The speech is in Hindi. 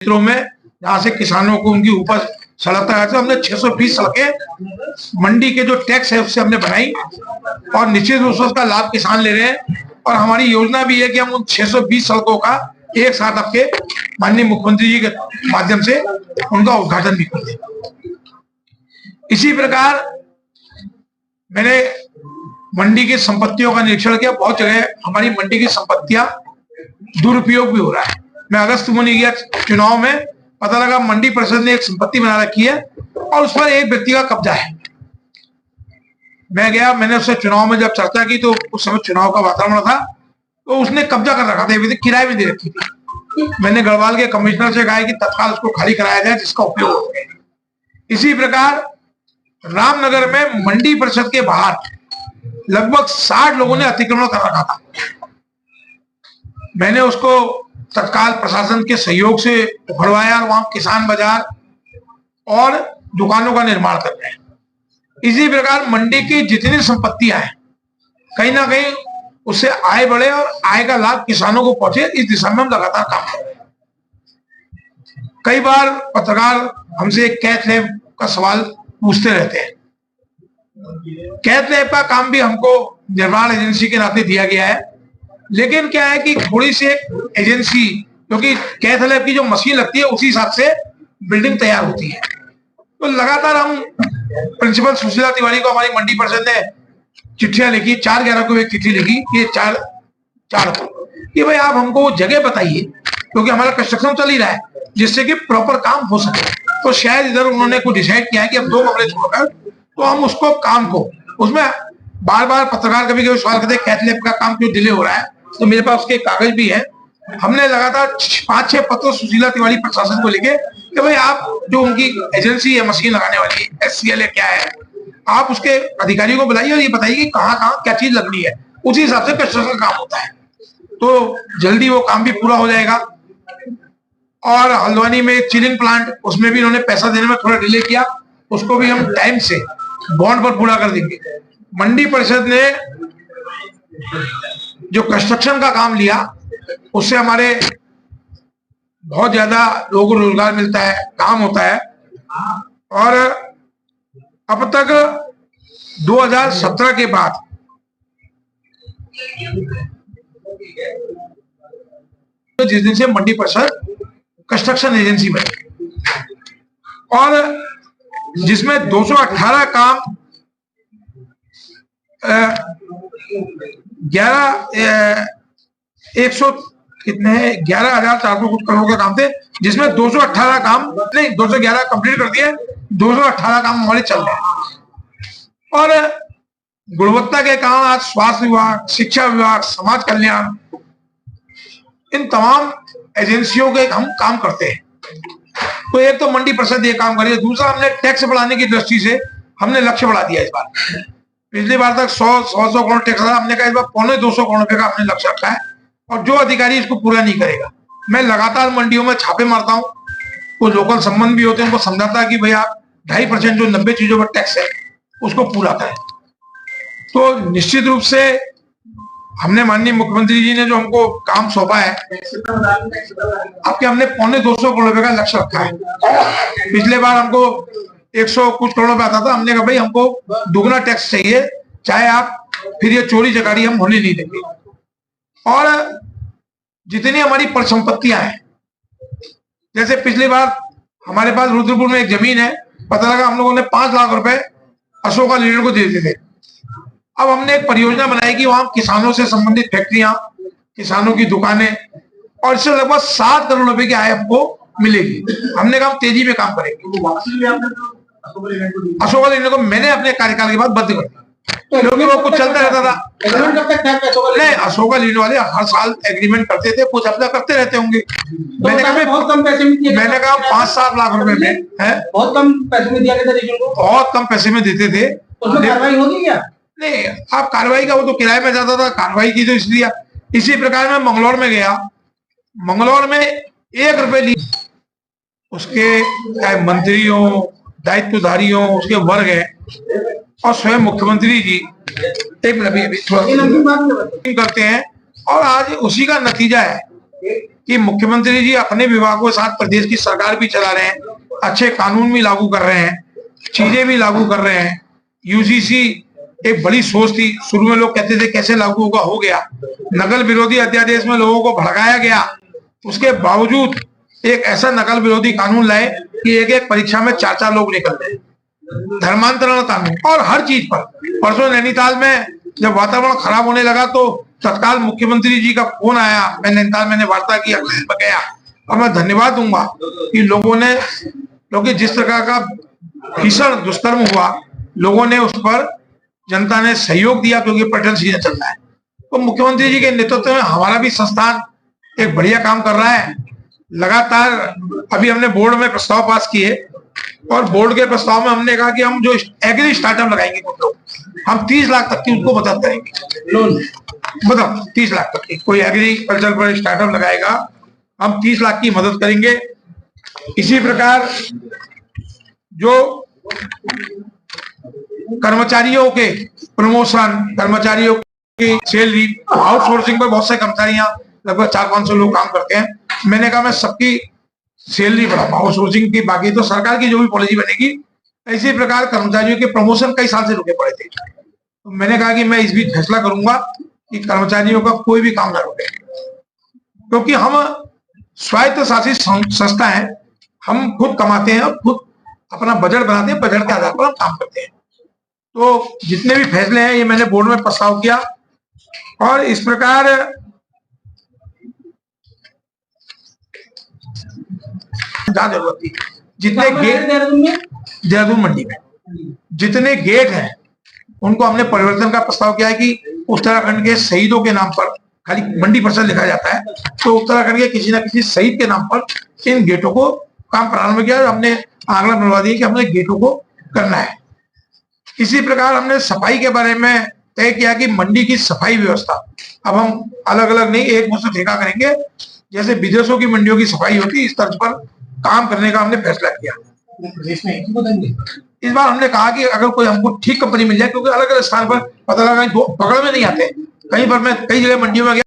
क्षेत्रों में जहाँ से किसानों को उनकी उपज सड़क तक आती है, हमने 620 सड़कें मंडी के जो टैक्स है उससे हमने बनाई और निश्चित रूप से उसका लाभ किसान ले रहे हैं। और हमारी योजना भी है कि हम उन 620 सड़कों का एक साथ आपके माननीय मुख्यमंत्री जी के माध्यम से उनका उद्घाटन भी कर दें। इसी प्रकार मैंने मंडी की संपत्तियों का निरीक्षण किया। बहुत जगह हमारी मंडी की संपत्तियां दुरुपयोग भी हो रहा है। मैं अगस्त में गया चुनाव में, पता लगा मंडी परिषद ने एक संपत्ति बना रखी है और उस पर एक व्यक्ति का कब्जा है। मैं गया, मैंने उससे चुनाव में जब चर्चा की तो उस समय चुनाव का वातावरण था, तो उसने कब्जा कर रखा था, किराए में दे रखी थी। मैंने गढ़वाल के कमिश्नर से कहा कि तत्काल उसको खाली कराया जाए जिसका उपयोग हो गया। इसी प्रकार रामनगर में मंडी परिषद के बाहर लगभग 60 लोगों ने अतिक्रमण कर रखा था। मैंने उसको तत्काल प्रशासन के सहयोग से उखड़वाया और वहां किसान बाजार और दुकानों का निर्माण कर रहे हैं। इसी प्रकार मंडी की जितनी संपत्तियां हैं कहीं ना कहीं उससे आय बढ़े और आय का लाभ किसानों को पहुंचे, इस दिशा में हम लगातार काम कर रहे हैं। कई बार पत्रकार हमसे कैथ लैब का सवाल पूछते रहते हैं। कैथ लैब का काम भी हमको निर्माण एजेंसी के नाते दिया गया है, लेकिन क्या है कि थोड़ी सी एक एजेंसी, क्योंकि कैथ लैब की जो मशीन लगती है उसी हिसाब से बिल्डिंग तैयार होती है, तो लगातार हम प्रिंसिपल सुशीला तिवारी को हमारी मंडी परिषद ने चिट्ठियां लिखी। 4/11 को एक चिट्ठी लिखी कि 4 कि भाई आप हमको जगह बताइए, क्योंकि हमारा कंस्ट्रक्शन चल ही रहा है, जिससे कि प्रॉपर काम हो सके। तो शायद इधर उन्होंने कुछ डिसाइड किया है कि अब 2 कमरे छोड़कर तो हम उसको काम को उसमें बार बार पत्रकार कभी कभी सवाल करते हैं कैथ लैब का काम क्यों डिले हो रहा है, तो मेरे पास उसके कागज भी है। हमने लगातार 5-6 पत्र सुशीला तिवारी प्रशासन को लिखे कि भाई आप जो उनकी एजेंसी है मशीन लगाने वाली SCL क्या है, आप उसके अधिकारियों को बुलाइए और ये बताइए कि कहाँ कहाँ क्या चीज लगनी है, उसी हिसाब से कंस्ट्रक्शन काम होता है। तो जल्दी वो काम भी पूरा हो जाएगा। और हल्द्वानी में चिलिंग प्लांट, उसमें भी इन्होंने पैसा देने में थोड़ा डिले किया, उसको भी हम टाइम से बॉन्ड पर पूरा कर देंगे। मंडी परिषद ने जो कंस्ट्रक्शन का काम लिया उससे हमारे बहुत ज्यादा लोगों को रोजगार मिलता है, काम होता है। और अब तक 2017 के बाद तो जिस दिन से मंडी परिषद कंस्ट्रक्शन एजेंसी बनी और जिसमें 218 काम 11,400 कुछ करोड़ का काम थे, जिसमें 218 काम नहीं 211 कंप्लीट कर दिए, 218 काम हमारे चल रहे हैं। और गुणवत्ता के काम आज स्वास्थ्य विभाग, शिक्षा विभाग, समाज कल्याण, इन तमाम एजेंसियों के हम काम करते हैं। तो एक तो मंडी परिषद ये काम करिए, दूसरा हमने टैक्स बढ़ाने की दृष्टि से हमने लक्ष्य बढ़ा दिया। इस बार पिछली बार तक 100 करोड़ टैक्स था, हमने कहा इस बार 250 करोड़ रुपए का हमने लक्ष्य रखा है और जो अधिकारी इसको पूरा नहीं करेगा, मैं लगातार मंडियों में छापे मारता हूँ। तो लोकल संबंध भी होते हैं, उनको समझाता है कि भाई आप 2.5% जो 90 चीजों पर टैक्स है उसको पूरा करें। तो निश्चित रूप से हमने माननीय मुख्यमंत्री जी ने जो हमको काम सौंपा है, आपके हमने 250 करोड़ रुपए का लक्ष्य रखा है। पिछले बार हमको 100 कुछ करोड़ रुपए आता था, हमने कहा भाई हमको दुगना टैक्स चाहिए, चाहे आप फिर ये चोरी चकारी हम होने नहीं देंगे। और जितनी हमारी परिसंपत्तियां हैं, जैसे पिछली बार हमारे पास रुद्रपुर में एक जमीन है, पता लगा हम लोगों ने 5 लाख रुपए अशोका लीडर को दे दिए थे। अब हमने एक परियोजना बनाई कि वहां किसानों से संबंधित फैक्ट्रियां, किसानों की दुकानें, और इससे लगभग 7 करोड़ रुपए की आय हमको मिलेगी। हमने कहा तेजी में काम करेंगे। अशोका लीडर को मैंने अपने कार्यकाल के बाद बंद कर दिया, क्योंकि वो कुछ चलता रहता था। नहीं, अशोका लीडर वाले हर साल एग्रीमेंट करते थे, कुछ अपना करते रहते होंगे। मैंने कहा बहुत कम पैसे में दिए, मैंने कहा 5-7 लाख रुपए में है, बहुत कम पैसे में दिया गया था, बहुत कम पैसे में देते थे। कार्रवाई होगी क्या? नहीं, आप कार्रवाई का वो तो किराए में जाता था, कार्रवाई की तो इसलिए। इसी प्रकार मैं मंगलौर में गया, मंगलौर में 1 रुपए ली, उसके चाहे मंत्री हो, दायित्वधारी हो, उसके वर्ग है और स्वयं मुख्यमंत्री जी एक करते हैं। और आज उसी का नतीजा है कि मुख्यमंत्री जी अपने विभागों के साथ प्रदेश की सरकार भी चला रहे हैं, अच्छे कानून भी लागू कर रहे हैं, चीजें भी लागू कर रहे हैं। यूजीसी एक बड़ी सोच थी, शुरू में लोग कहते थे कैसे लागू होगा, हो गया। नकल विरोधी अध्यादेश में लोगों को भड़काया गया, उसके बावजूद एक ऐसा नकल विरोधी कानून लाए कि एक एक परीक्षा में 4-4 लोग निकल गए। धर्मांतरण कानून और हर चीज पर। परसों नैनीताल में जब वातावरण खराब होने लगा तो तत्काल मुख्यमंत्री जी का फोन आया, मैं नैनीताल मैंने वार्ता की, गया और मैं धन्यवाद दूंगा कि लोगों ने, क्योंकि जिस प्रकार का भीषण दुष्कर्म हुआ, लोगों ने उस पर, जनता ने सहयोग दिया, क्योंकि पर्यटन सीजन चल रहा है। तो मुख्यमंत्री जी के नेतृत्व में हमारा भी संस्थान एक बढ़िया काम कर रहा है। लगातार अभी हमने बोर्ड में प्रस्ताव पास किए और बोर्ड के प्रस्ताव में हमने कहा कि हम जो एग्री स्टार्टअप लगाएंगे कुछ लोग, हम 30 लाख तक की उनको मदद करेंगे, लोन मतलब 30 लाख तक की कोई एग्रीकल्चर पर स्टार्टअप लगाएगा, हम 30 लाख की मदद करेंगे। इसी प्रकार जो कर्मचारियों के प्रमोशन, कर्मचारियों की सैलरी, आउटसोर्सिंग पर बहुत से कर्मचारियां लगभग 400-500 लोग काम करते हैं। मैंने कहा मैं सबकी सैलरी बढ़ाऊंगा, आउटसोर्सिंग की, बाकी तो सरकार की जो भी पॉलिसी बनेगी। इसी प्रकार कर्मचारियों के प्रमोशन कई साल से रुके पड़े थे, तो मैंने कहा कि मैं इस बीच फैसला करूंगा कि कर्मचारियों का कोई भी काम ना रुके, क्योंकि हम स्वायत्त शासित संस्था है, हम खुद कमाते हैं और खुद अपना बजट बनाते हैं, बजट के आधार पर हम काम करते हैं। तो जितने भी फैसले हैं ये मैंने बोर्ड में प्रस्ताव किया और इस प्रकार जहाँ जरूरत थी, जितने गेट देहरादून मंडी में जितने गेट हैं उनको हमने परिवर्तन का प्रस्ताव किया है कि उत्तराखंड के शहीदों के नाम पर खाली मंडी परिषद लिखा जाता है, तो उत्तराखंड के किसी न किसी शहीद के नाम पर इन गेटों को काम प्रारंभ किया और हमने आंकड़ा बनवा दिया कि हमने गेटों को करना है। इसी प्रकार हमने सफाई के बारे में तय किया कि मंडी की सफाई व्यवस्था अब हम अलग अलग नहीं, एक मुश्त ठेका करेंगे, जैसे विदेशों की मंडियों की सफाई होती इस तर्ज पर काम करने का हमने फैसला किया। इस बार हमने कहा कि अगर कोई हमको ठीक कंपनी मिल जाए, क्योंकि अलग अलग स्थान पर पता लगा पकड़ में नहीं आते, कहीं पर मैं कई जगह मंडियों में गया